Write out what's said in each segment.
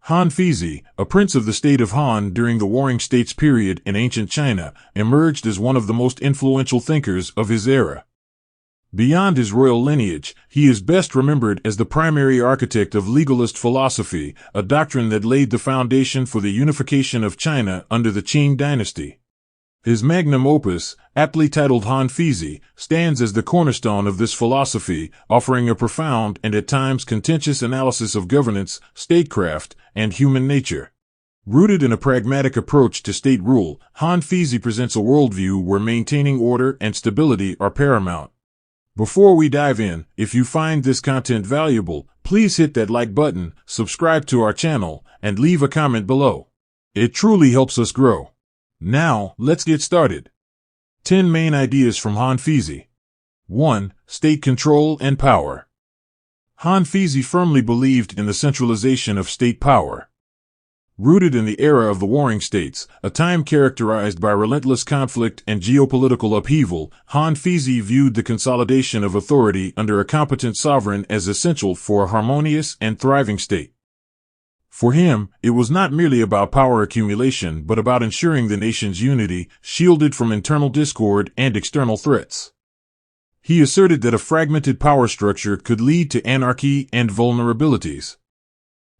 Han Feizi, a prince of the state of Han during the Warring States period in ancient China, emerged as one of the most influential thinkers of his era. Beyond his royal lineage, he is best remembered as the primary architect of legalist philosophy, a doctrine that laid the foundation for the unification of China under the Qing dynasty. His magnum opus, aptly titled Han Feizi, stands as the cornerstone of this philosophy, offering a profound and at times contentious analysis of governance, statecraft, and human nature. Rooted in a pragmatic approach to state rule, Han Feizi presents a worldview where maintaining order and stability are paramount. Before we dive in, if you find this content valuable, please hit that like button, subscribe to our channel, and leave a comment below. It truly helps us grow. Now, let's get started. 10 main ideas from Han Feizi. 1. State control and power. Han Feizi firmly believed in the centralization of state power. Rooted in the era of the Warring States, a time characterized by relentless conflict and geopolitical upheaval, Han Feizi viewed the consolidation of authority under a competent sovereign as essential for a harmonious and thriving state. For him, it was not merely about power accumulation but about ensuring the nation's unity, shielded from internal discord and external threats. He asserted that a fragmented power structure could lead to anarchy and vulnerabilities.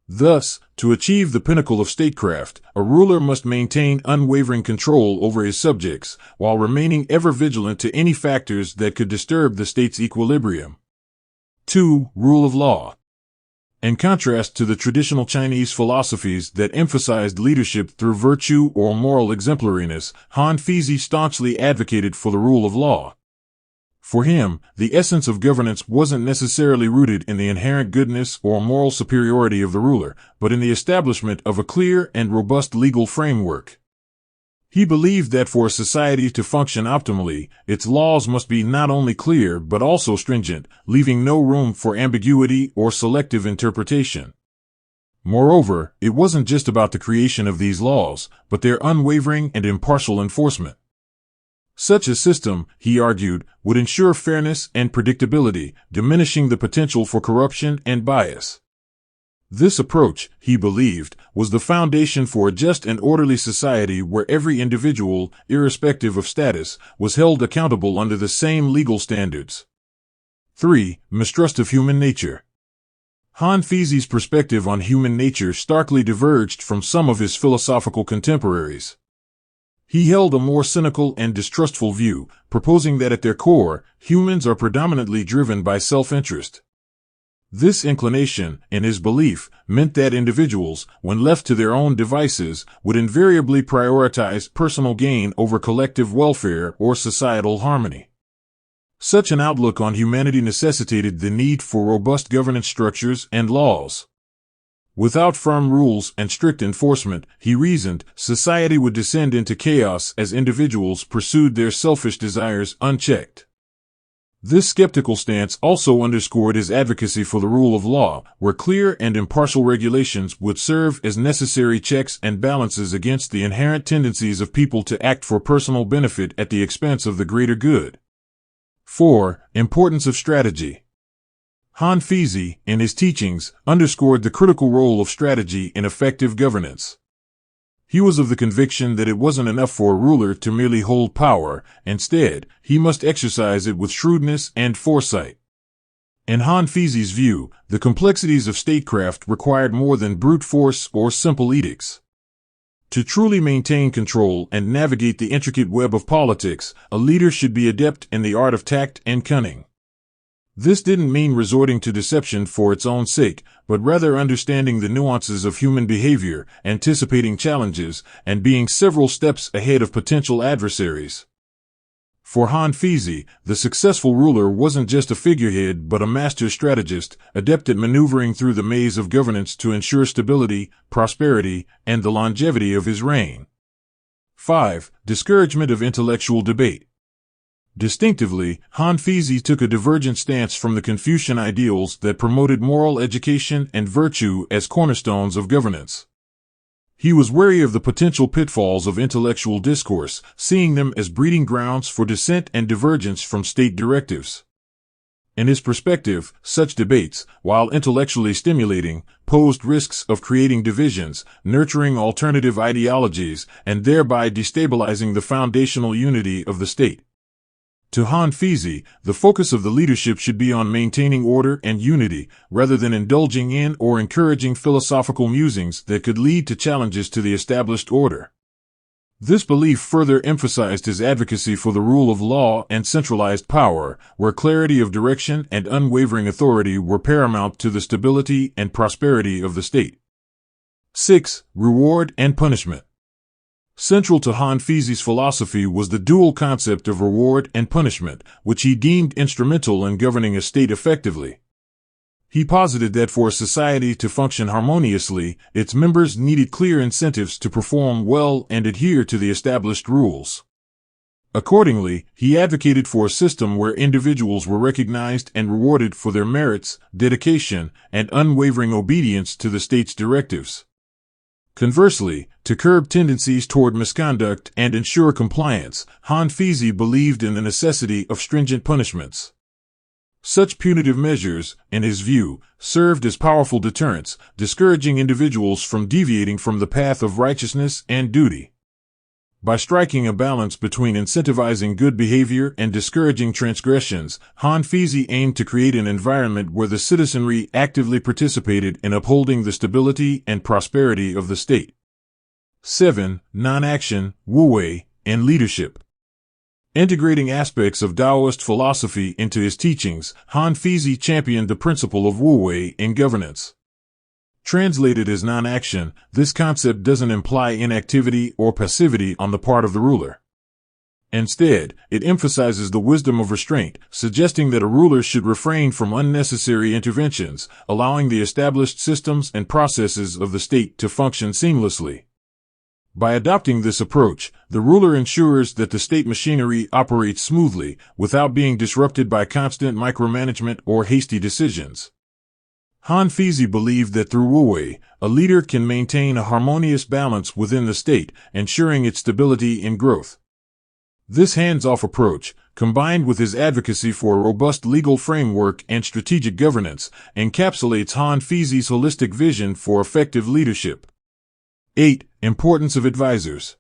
Thus, to achieve the pinnacle of statecraft, a ruler must maintain unwavering control over his subjects, while remaining ever vigilant to any factors that could disturb the state's equilibrium. 2. Rule of law. In contrast to the traditional Chinese philosophies that emphasized leadership through virtue or moral exemplariness, Han Feizi staunchly advocated for the rule of law. For him, the essence of governance wasn't necessarily rooted in the inherent goodness or moral superiority of the ruler, but in the establishment of a clear and robust legal framework. He believed that for a society to function optimally, its laws must be not only clear but also stringent, leaving no room for ambiguity or selective interpretation. Moreover, it wasn't just about the creation of these laws, but their unwavering and impartial enforcement. Such a system, he argued, would ensure fairness and predictability, diminishing the potential for corruption and bias. This approach, he believed, was the foundation for a just and orderly society where every individual, irrespective of status, was held accountable under the same legal standards. 3. Mistrust of human nature. Han Feizi's perspective on human nature starkly diverged from some of his philosophical contemporaries. He held a more cynical and distrustful view, proposing that at their core, humans are predominantly driven by self-interest. This inclination, in his belief, meant that individuals, when left to their own devices, would invariably prioritize personal gain over collective welfare or societal harmony. Such an outlook on humanity necessitated the need for robust governance structures and laws. Without firm rules and strict enforcement, he reasoned, society would descend into chaos as individuals pursued their selfish desires unchecked. This skeptical stance also underscored his advocacy for the rule of law, where clear and impartial regulations would serve as necessary checks and balances against the inherent tendencies of people to act for personal benefit at the expense of the greater good. 4. Importance of strategy. Han Feizi, in his teachings, underscored the critical role of strategy in effective governance. He was of the conviction that it wasn't enough for a ruler to merely hold power. Instead, he must exercise it with shrewdness and foresight. In Han Feizi's view, the complexities of statecraft required more than brute force or simple edicts. To truly maintain control and navigate the intricate web of politics, a leader should be adept in the art of tact and cunning. This didn't mean resorting to deception for its own sake, but rather understanding the nuances of human behavior, anticipating challenges, and being several steps ahead of potential adversaries. For Han Feizi, the successful ruler wasn't just a figurehead but a master strategist, adept at maneuvering through the maze of governance to ensure stability, prosperity, and the longevity of his reign. 5. Discouragement of intellectual debate. Distinctively, Han Feizi took a divergent stance from the Confucian ideals that promoted moral education and virtue as cornerstones of governance. He was wary of the potential pitfalls of intellectual discourse, seeing them as breeding grounds for dissent and divergence from state directives. In his perspective, such debates, while intellectually stimulating, posed risks of creating divisions, nurturing alternative ideologies, and thereby destabilizing the foundational unity of the state. To Han Feizi, the focus of the leadership should be on maintaining order and unity, rather than indulging in or encouraging philosophical musings that could lead to challenges to the established order. This belief further emphasized his advocacy for the rule of law and centralized power, where clarity of direction and unwavering authority were paramount to the stability and prosperity of the state. 6. Reward and punishment. Central to Han Feizi's philosophy was the dual concept of reward and punishment, which he deemed instrumental in governing a state effectively. He posited that for a society to function harmoniously, its members needed clear incentives to perform well and adhere to the established rules. Accordingly, he advocated for a system where individuals were recognized and rewarded for their merits, dedication, and unwavering obedience to the state's directives. Conversely, to curb tendencies toward misconduct and ensure compliance, Han Feizi believed in the necessity of stringent punishments. Such punitive measures, in his view, served as powerful deterrents, discouraging individuals from deviating from the path of righteousness and duty. By striking a balance between incentivizing good behavior and discouraging transgressions, Han Feizi aimed to create an environment where the citizenry actively participated in upholding the stability and prosperity of the state. 7. Non-action, Wu-wei, and leadership. Integrating aspects of Taoist philosophy into his teachings, Han Feizi championed the principle of Wu-wei in governance. Translated as non-action, this concept doesn't imply inactivity or passivity on the part of the ruler. Instead, it emphasizes the wisdom of restraint, suggesting that a ruler should refrain from unnecessary interventions, allowing the established systems and processes of the state to function seamlessly. By adopting this approach, the ruler ensures that the state machinery operates smoothly, without being disrupted by constant micromanagement or hasty decisions. Han Feizi believed that through Wu-wei, a leader can maintain a harmonious balance within the state, ensuring its stability and growth. This hands-off approach, combined with his advocacy for a robust legal framework and strategic governance, encapsulates Han Feizi's holistic vision for effective leadership. 8. Importance of advisors.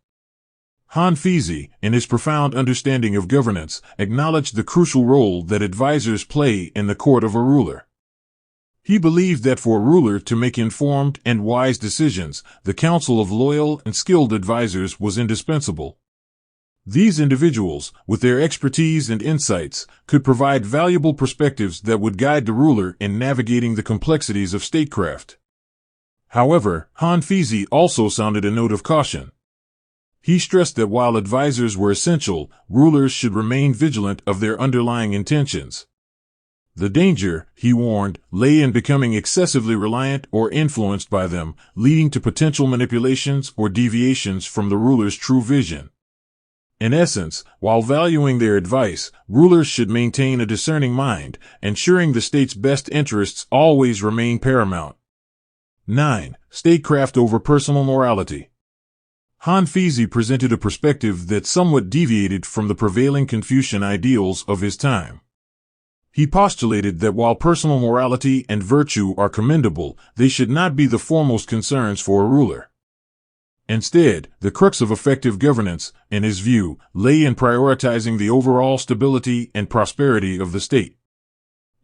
Han Feizi, in his profound understanding of governance, acknowledged the crucial role that advisors play in the court of a ruler. He believed that for a ruler to make informed and wise decisions, the counsel of loyal and skilled advisors was indispensable. These individuals, with their expertise and insights, could provide valuable perspectives that would guide the ruler in navigating the complexities of statecraft. However, Han Feizi also sounded a note of caution. He stressed that while advisors were essential, rulers should remain vigilant of their underlying intentions. The danger, he warned, lay in becoming excessively reliant or influenced by them, leading to potential manipulations or deviations from the ruler's true vision. In essence, while valuing their advice, rulers should maintain a discerning mind, ensuring the state's best interests always remain paramount. 9. Statecraft over personal morality. Han Feizi presented a perspective that somewhat deviated from the prevailing Confucian ideals of his time. He postulated that while personal morality and virtue are commendable, they should not be the foremost concerns for a ruler. Instead, the crux of effective governance, in his view, lay in prioritizing the overall stability and prosperity of the state.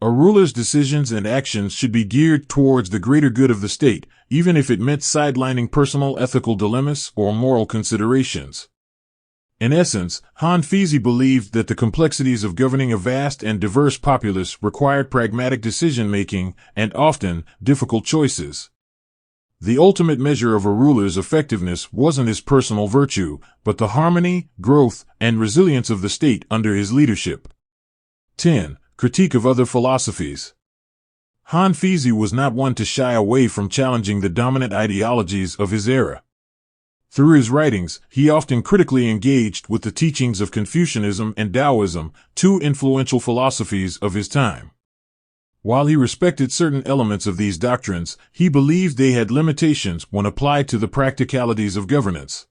A ruler's decisions and actions should be geared towards the greater good of the state, even if it meant sidelining personal ethical dilemmas or moral considerations. In essence, Han Feizi believed that the complexities of governing a vast and diverse populace required pragmatic decision-making and often difficult choices. The ultimate measure of a ruler's effectiveness wasn't his personal virtue, but the harmony, growth, and resilience of the state under his leadership. 10. Critique of other philosophies. Han Feizi was not one to shy away from challenging the dominant ideologies of his era. Through his writings, he often critically engaged with the teachings of Confucianism and Taoism, two influential philosophies of his time. While he respected certain elements of these doctrines, he believed they had limitations when applied to the practicalities of governance.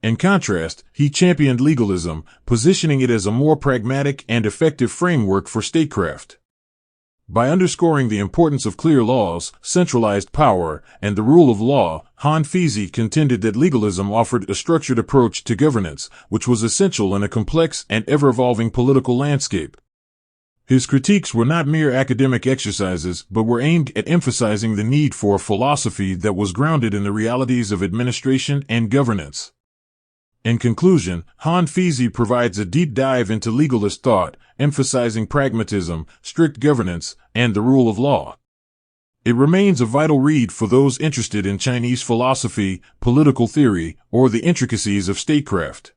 In contrast, he championed legalism, positioning it as a more pragmatic and effective framework for statecraft. By underscoring the importance of clear laws, centralized power, and the rule of law, Feizi contended that legalism offered a structured approach to governance, which was essential in a complex and ever-evolving political landscape. His critiques were not mere academic exercises, but were aimed at emphasizing the need for a philosophy that was grounded in the realities of administration and governance. In conclusion, Feizi provides a deep dive into legalist thought, emphasizing pragmatism, strict governance, and the rule of law. It remains a vital read for those interested in Chinese philosophy, political theory, or the intricacies of statecraft.